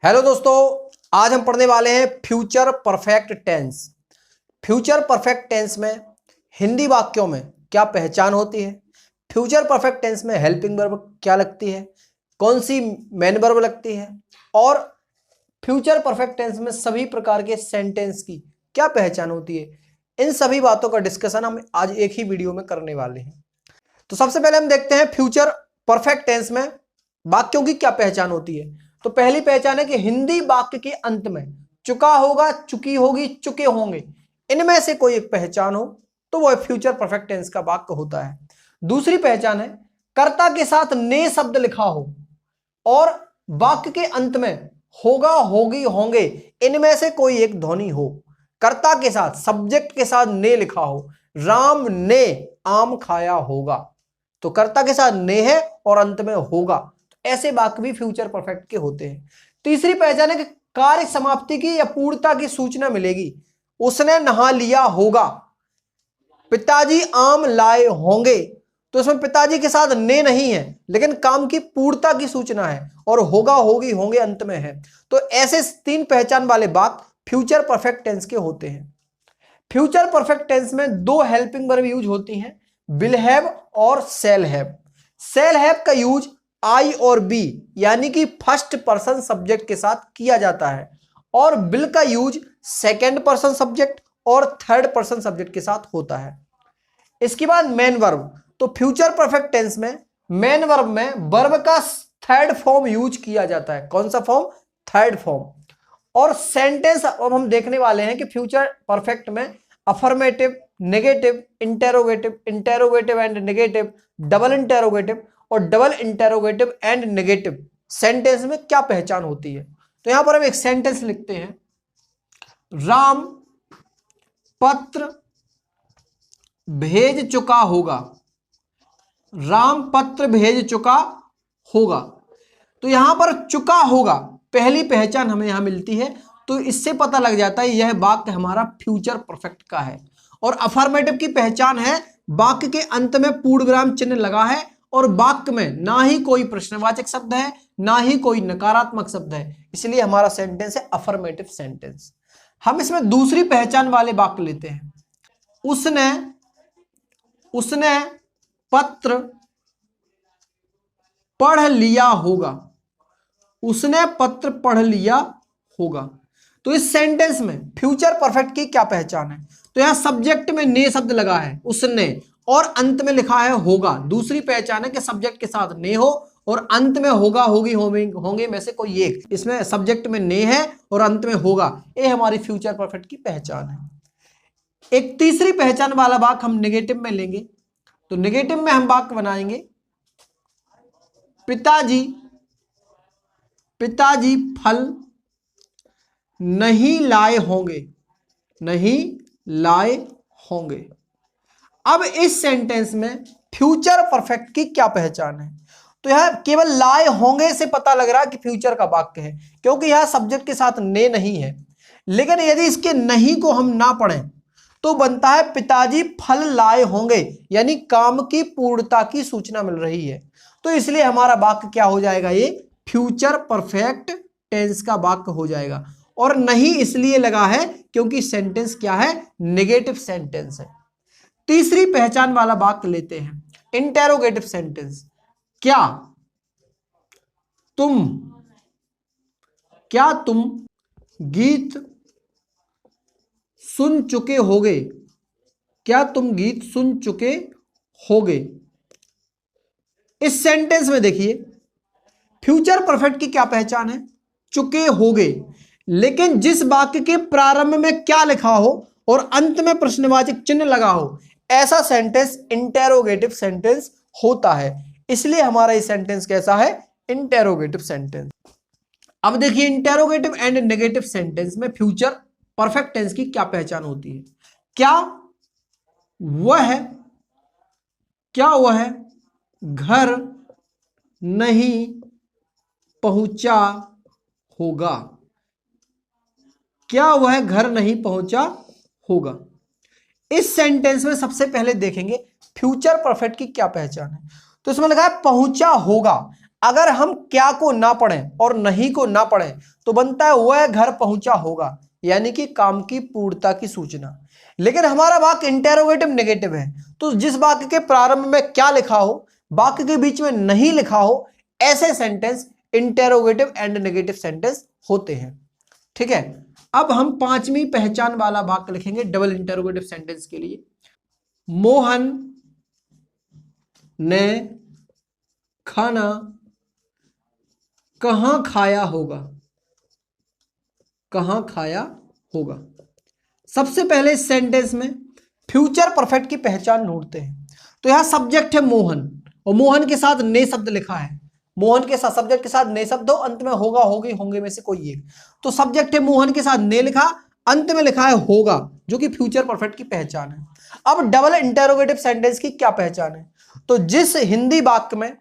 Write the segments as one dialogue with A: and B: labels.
A: Hello दोस्तों, आज हम पढ़ने वाले हैं future perfect tense. Future perfect tense में हिंदी वाक्यों में क्या पहचान होती है, फ्यूचर परफेक्ट टेंस में हेल्पिंग वर्ब क्या लगती है, कौन सी मेन वर्ब लगती है, और फ्यूचर परफेक्ट टेंस में सभी प्रकार के सेंटेंस की क्या पहचान होती है। इन सभी बातों का डिस्कशन हम आज एक ही वीडियो में करने वाले हैं। तो सबसे पहले हम देखते हैं फ्यूचर परफेक्ट टेंस में वाक्यों की क्या पहचान होती है। तो पहली पहचान है कि हिंदी वाक्य के अंत में चुका होगा, चुकी होगी, चुके होंगे, इनमें से कोई एक पहचान हो तो वह फ्यूचर परफेक्ट टेंस का वाक्य होता है। दूसरी पहचान है कर्ता के साथ ने शब्द लिखा हो और वाक्य के अंत में होगा, होगी, होंगे, इनमें से कोई एक ध्वनि हो। कर्ता के साथ सब्जेक्ट के साथ ने लिखा हो, राम ने आम खाया होगा, तो कर्ता के साथ ने है और अंत में होगा, ऐसे वाक्य भी फ्यूचर परफेक्ट के होते हैं। तीसरी पहचान है कि कार्य समाप्ति की या पूर्णता की सूचना मिलेगी। उसने नहा लिया होगा, पिताजी आम लाए होंगे, तो इसमें पिताजी के साथ ने नहीं है लेकिन काम की पूर्णता की सूचना है, और होगा, होगी, होंगे अंत में है। तो ऐसे तीन पहचान वाले वाक्य फ्यूचर परफेक्ट टेंस के होते हैं। फ्यूचर परफेक्ट टेंस में दो हेल्पिंग वर्ब यूज होती हैं, विल हैव और शैल हैव। शैल हैव का यूज आई और बी यानी कि फर्स्ट पर्सन सब्जेक्ट के साथ किया जाता है, और विल का यूज सेकंड पर्सन सब्जेक्ट और थर्ड पर्सन सब्जेक्ट के साथ होता है। इसके बाद मेन वर्ब। तो फ्यूचर परफेक्ट टेंस में मेन वर्ब में वर्ब का थर्ड फॉर्म यूज किया जाता है। कौन सा फॉर्म? Third form. और सेंटेंस अब हम देखने वाले हैं कि फ्यूचर परफेक्ट में affirmative, negative, interrogative, interrogative and negative, double interrogative और double interrogative and negative sentence में क्या पहचान होती है। तो यहां पर हम एक सेंटेंस लिखते हैं, राम पत्र भेज चुका होगा। राम पत्र भेज चुका होगा। तो यहां पर चुका होगा पहली पहचान हमें यहां मिलती है, तो इससे पता लग जाता है यह वाक्य हमारा फ्यूचर परफेक्ट का है। और अफर्मेटिव की पहचान है वाक्य के अंत में पूर्णविराम चिन्ह लगा है और वाक्य में ना ही कोई प्रश्नवाचक शब्द है ना ही कोई नकारात्मक शब्द है, इसलिए हमारा सेंटेंस है अफर्मेटिव सेंटेंस। हम इसमें दूसरी पहचान वाले वाक्य लेते हैं, उसने पत्र पढ़ लिया होगा। उसने पत्र पढ़ लिया होगा। तो इस सेंटेंस में फ्यूचर परफेक्ट की क्या पहचान है? तो यहां सब्जेक्ट में ने शब्द लगा है उसने, और अंत में लिखा है होगा। दूसरी पहचान है कि सब्जेक्ट के साथ ने हो और अंत में होगा, होगी, होंगे में से कोई एक। इसमें सब्जेक्ट में ने है और अंत में होगा, ये हमारी फ्यूचर परफेक्ट की पहचान है। एक तीसरी पहचान वाला वाक्य हम नेगेटिव में लेंगे। तो नेगेटिव में हम वाक्य बनाएंगे, पिताजी फल नहीं लाए होंगे। नहीं लाए होंगे। अब इस सेंटेंस में फ्यूचर परफेक्ट की क्या पहचान है? तो यह केवल लाए होंगे से पता लग रहा है कि फ्यूचर का वाक्य है, क्योंकि यह सब्जेक्ट के साथ ने नहीं है। लेकिन यदि इसके नहीं को हम ना पढ़ें तो बनता है पिताजी फल लाए होंगे, यानी काम की पूर्णता की सूचना मिल रही है। तो इसलिए हमारा वाक्य क्या हो जाएगा? ये फ्यूचर परफेक्ट टेंस का वाक्य हो जाएगा। और नहीं इसलिए लगा है क्योंकि सेंटेंस क्या है? नेगेटिव सेंटेंस है। तीसरी पहचान वाला वाक्य लेते हैं, इंटेरोगेटिव सेंटेंस। क्या तुम गीत सुन चुके होगे? क्या तुम गीत सुन चुके होगे? इस सेंटेंस में देखिए फ्यूचर परफेक्ट की क्या पहचान है? चुके होगे। लेकिन जिस वाक्य के प्रारंभ में क्या लिखा हो और अंत में प्रश्नवाचक चिन्ह लगा हो, ऐसा सेंटेंस इंटेरोगेटिव सेंटेंस होता है। इसलिए हमारा ये सेंटेंस कैसा है? Interrogative sentence. अब देखिए इंटेरोगेटिव एंड नेगेटिव सेंटेंस में फ्यूचर परफेक्ट टेंस की क्या पहचान होती है। क्या वह घर नहीं पहुंचा होगा। क्या वह घर नहीं पहुंचा होगा। इस सेंटेंस में सबसे पहले देखेंगे फ्यूचर परफेक्ट की क्या पहचान है। तो इसमें लगा है पहुंचा होगा। अगर हम क्या को ना पढ़ें और नहीं को ना पढ़ें तो बनता है वह घर पहुंचा होगा, यानी कि काम की पूर्णता की सूचना। लेकिन हमारा वाक्य इंटेरोगेटिव नेगेटिव है, तो जिस वाक्य के प्रारंभ में क्या लिखा हो, वाक्य के बीच में नहीं लिखा हो, ऐसे sentence interrogative and negative sentence होते हैं। ठीक है, अब हम पांचवी पहचान वाला वाक्य लिखेंगे डबल इंटेरोगेटिव सेंटेंस के लिए। मोहन ने खाना कहां खाया होगा, कहां खाया होगा। सबसे पहले इस सेंटेंस में फ्यूचर परफेक्ट की पहचान ढूंढते हैं। तो यहां सब्जेक्ट है मोहन और मोहन के साथ ने शब्द लिखा है, मोहन के साथ सब्जेक्ट के साथ ने शब्द हो, अंत में होगा होगी होंगे में से कोई एक। तो सब्जेक्ट है मोहन के साथ ने लिखा, अंत में लिखा है होगा, जो कि फ्यूचर परफेक्ट की पहचान है। अब डबल इंटेरोगेटिव सेंटेंस की क्या पहचान है, तो जिस हिंदी वाक्य में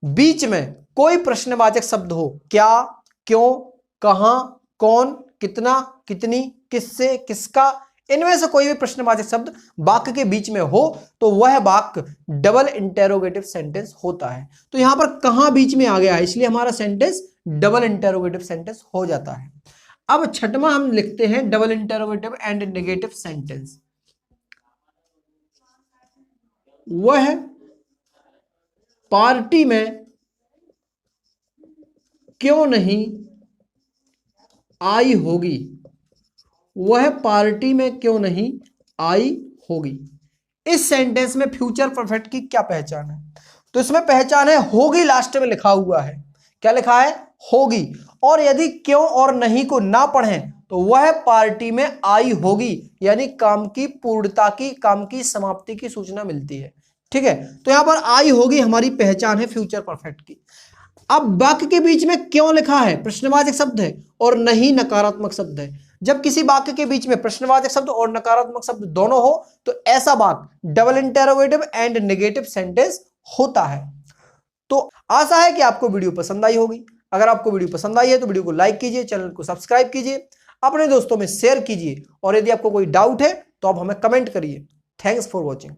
A: बीच में कोई प्रश्नवाचक शब्द हो, क्या, क्यों, कहां, कौन, कितना, कितनी, किससे, किसका, इनमें से कोई भी प्रश्नवाचक शब्द वाक्य के बीच में हो तो वह वाक्य डबल इंटेरोगेटिव सेंटेंस होता है। तो यहां पर कहां बीच में आ गया है, इसलिए हमारा सेंटेंस डबल इंटेरोगेटिव सेंटेंस हो जाता है। अब छठवां हम लिखते हैं double interrogative and negative sentence. वह पार्टी में क्यों नहीं आई होगी, वह पार्टी में क्यों नहीं आई होगी। इस सेंटेंस में फ्यूचर परफेक्ट की क्या पहचान है, तो इसमें पहचान है होगी, लास्ट में लिखा हुआ है, क्या लिखा है, होगी। और यदि क्यों और नहीं को ना पढ़ें तो वह पार्टी में आई होगी, यानी काम की पूर्णता की, काम की समाप्ति की सूचना मिलती है। ठीक है, तो यहां पर आई होगी हमारी पहचान है फ्यूचर परफेक्ट की। अब वाक्य के बीच में क्यों लिखा है, प्रश्नवाचक शब्द है, और नहीं नकारात्मक शब्द है। जब किसी वाक्य के बीच में प्रश्नवाचक शब्द और नकारात्मक शब्द दोनों हो तो ऐसा वाक्य double interrogative and negative sentence होता है। तो आशा है कि आपको वीडियो पसंद आई होगी। अगर आपको वीडियो पसंद आई है तो वीडियो को लाइक कीजिए, चैनल को सब्सक्राइब कीजिए, अपने दोस्तों में शेयर कीजिए, और यदि आपको कोई डाउट है तो आप हमें कमेंट करिए। Thanks for watching.